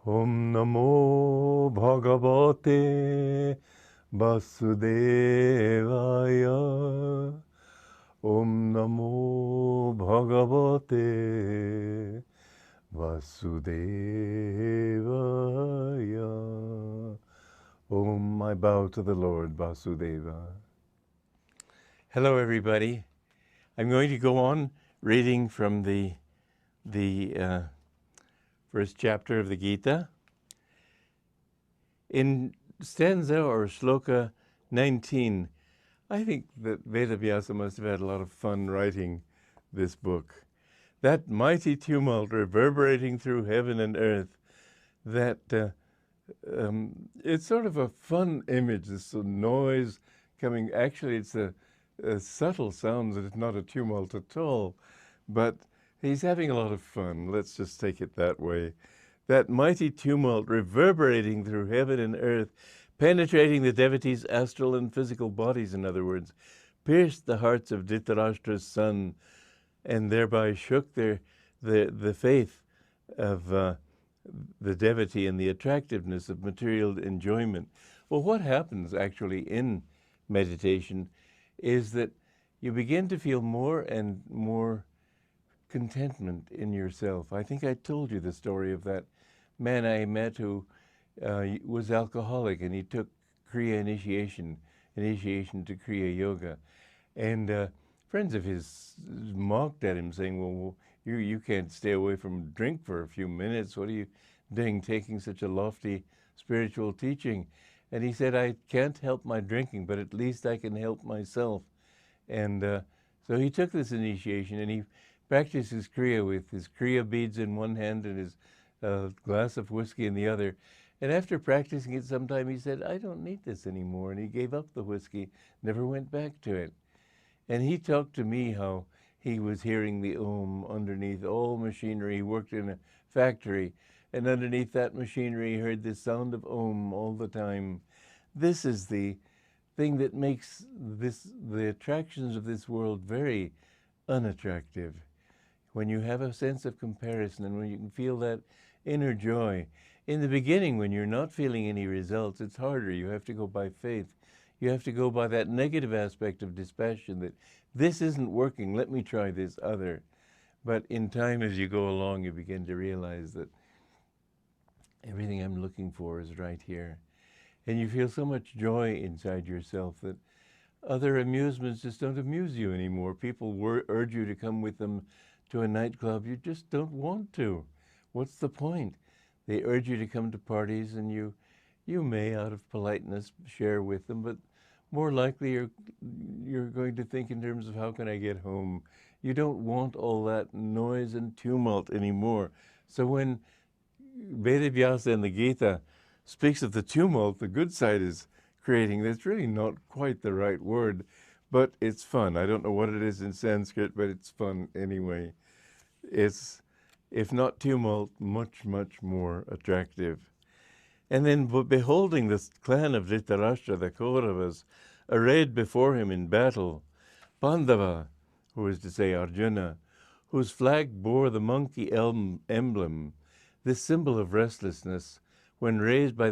Om Namo Bhagavate Vasudevaya. Om Namo Bhagavate Vasudevaya. Om, I bow to the Lord Vasudeva. Hello, everybody. I'm going to go on reading from the first chapter of the Gita. In stanza or shloka 19, I think that Vedavyasa must have had a lot of fun writing this book. That mighty tumult reverberating through heaven and earth, that it's sort of a fun image, this noise coming. Actually, it's a subtle sound, it's not a tumult at all, but he's having a lot of fun. Let's just take it that way. That mighty tumult reverberating through heaven and earth, penetrating the devotees' astral and physical bodies, in other words, pierced the hearts of Dhritarashtra's son, and thereby shook the faith of the devotee and the attractiveness of material enjoyment. Well, what happens actually in meditation is that you begin to feel more and more contentment in yourself. I think I told you the story of that man I met who was alcoholic, and he took Kriya initiation to Kriya Yoga. And friends of his mocked at him, saying, well, you can't stay away from drink for a few minutes. What are you doing taking such a lofty spiritual teaching? And he said, I can't help my drinking, but at least I can help myself. And so he took this initiation, and he practiced his Kriya with his Kriya beads in one hand and his glass of whiskey in the other. And after practicing it some time, he said, I don't need this anymore. And he gave up the whiskey, never went back to it. And he talked to me how he was hearing the Om underneath all machinery. He worked in a factory, and underneath that machinery, he heard the sound of Om all the time. This is the thing that makes the attractions of this world very unattractive. When you have a sense of comparison and when you can feel that inner joy. In the beginning, when you're not feeling any results, it's harder. You have to go by faith. You have to go by that negative aspect of dispassion, that this isn't working, let me try this other. But in time, as you go along, you begin to realize that everything I'm looking for is right here. And you feel so much joy inside yourself that other amusements just don't amuse you anymore. People urge you to come with them to a nightclub. You just don't want to. What's the point? They urge you to come to parties, and you may, out of politeness, share with them, but more likely you're going to think in terms of how can I get home. You don't want all that noise and tumult anymore. So when Vedavyasa in the Gita speaks of the tumult, the good side is creating. That's really not quite the right word, but it's fun. I don't know what it is in Sanskrit, but it's fun anyway. It's, if not tumult, much, much more attractive. And then beholding this clan of Dhritarashtra, the Kauravas, arrayed before him in battle, Pandava, who is to say Arjuna, whose flag bore the monkey emblem, this symbol of restlessness, when raised by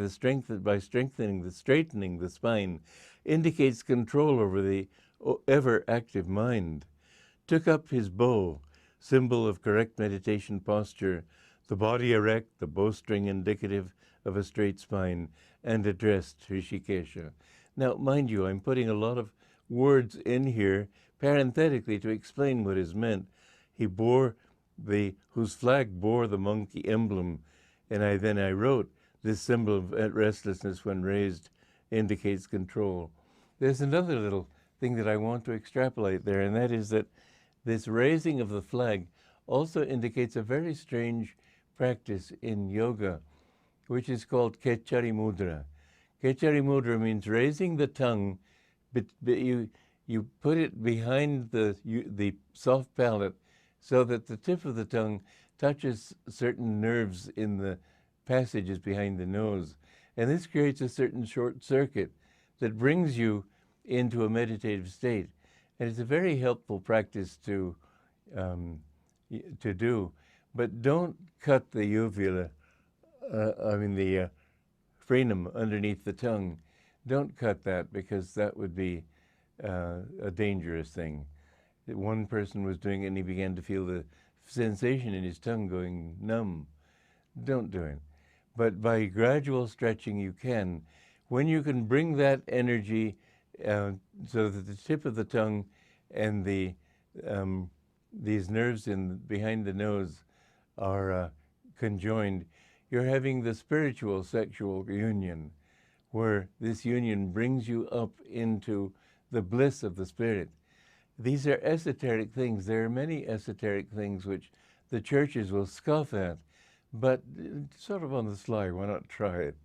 straightening the spine, indicates control over the ever-active mind, took up his bow, symbol of correct meditation posture, the body erect, the bowstring indicative of a straight spine, and addressed Hrishikesha. Now, mind you, I'm putting a lot of words in here parenthetically to explain what is meant. He bore whose flag bore the monkey emblem, and I wrote, this symbol of restlessness when raised indicates control. There's another little thing that I want to extrapolate there, and that is that this raising of the flag also indicates a very strange practice in yoga, which is called Kechari Mudra. Kechari Mudra means raising the tongue, but you put it behind the soft palate so that the tip of the tongue touches certain nerves in the passages behind the nose. And this creates a certain short circuit that brings you into a meditative state. And it's a very helpful practice to do. But don't cut the uvula the frenum underneath the tongue. Don't cut that, because that would be a dangerous thing. One person was doing it and he began to feel the sensation in his tongue going numb. Don't do it. But by gradual stretching you can. When you can bring that energy so that the tip of the tongue and these nerves behind the nose are conjoined, you're having the spiritual sexual union, where this union brings you up into the bliss of the spirit. These are esoteric things. There are many esoteric things which the churches will scoff at, but sort of on the sly, why not try it?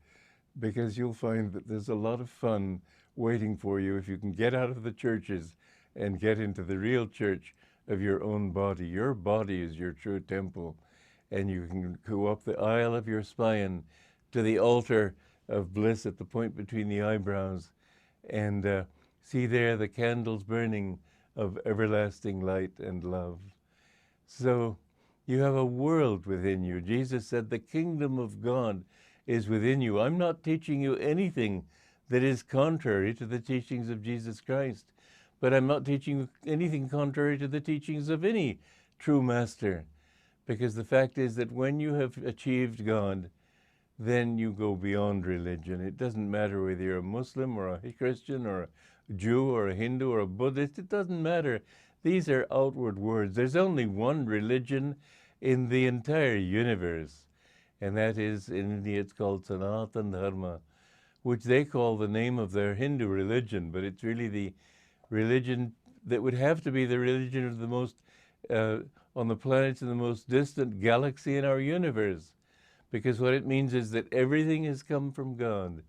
Because you'll find that there's a lot of fun waiting for you if you can get out of the churches and get into the real church of your own body. Your body is your true temple, and you can go up the aisle of your spine to the altar of bliss at the point between the eyebrows and see there the candles burning of everlasting light and love. So you have a world within you. Jesus said the kingdom of God is within you. I'm not teaching you anything that is contrary to the teachings of Jesus Christ, but I'm not teaching you anything contrary to the teachings of any true master, because the fact is that when you have achieved God, then you go beyond religion. It doesn't matter whether you're a Muslim or a Christian or a Jew or a Hindu or a Buddhist. It doesn't matter. These are outward words. There's only one religion in the entire universe, and that is, in India, it's called Sanatana Dharma, which they call the name of their Hindu religion, but it's really the religion that would have to be the religion of the most, on the planets in the most distant galaxy in our universe. Because what it means is that everything has come from God,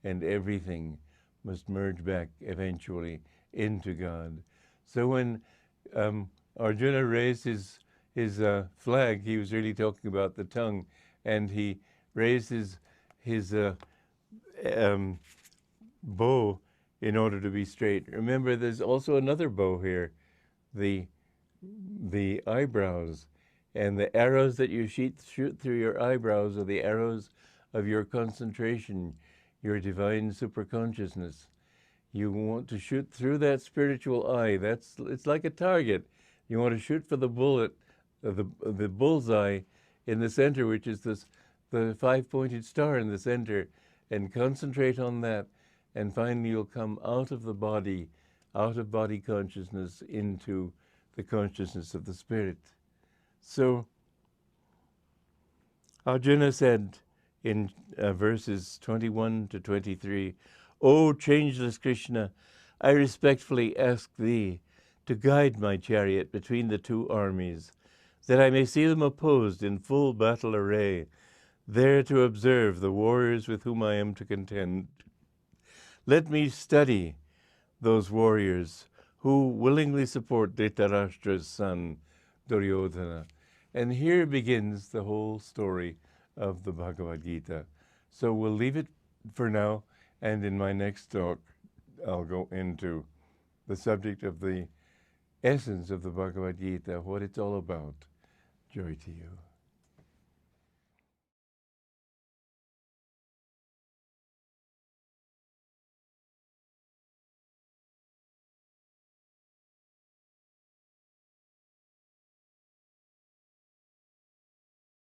and everything must merge back eventually into God. So when Arjuna raised his flag, he was really talking about the tongue, and he raised his bow in order to be straight. Remember, there's also another bow here, the eyebrows. And the arrows that you shoot through your eyebrows are the arrows of your concentration, your divine superconsciousness. You want to shoot through that spiritual eye. It's like a target. You want to shoot for the bullet, the bullseye in the center, which is the five-pointed star in the center, and concentrate on that. And finally, you'll come out of the body, out of body consciousness, into the consciousness of the spirit. So Arjuna said in verses 21 to 23, "O changeless Krishna, I respectfully ask thee to guide my chariot between the two armies, that I may see them opposed in full battle array, there to observe the warriors with whom I am to contend. Let me study those warriors who willingly support Dhritarashtra's son, Duryodhana." And here begins the whole story of the Bhagavad Gita. So we'll leave it for now, and in my next talk, I'll go into the subject of the essence of the Bhagavad Gita, what it's all about. Joy to you.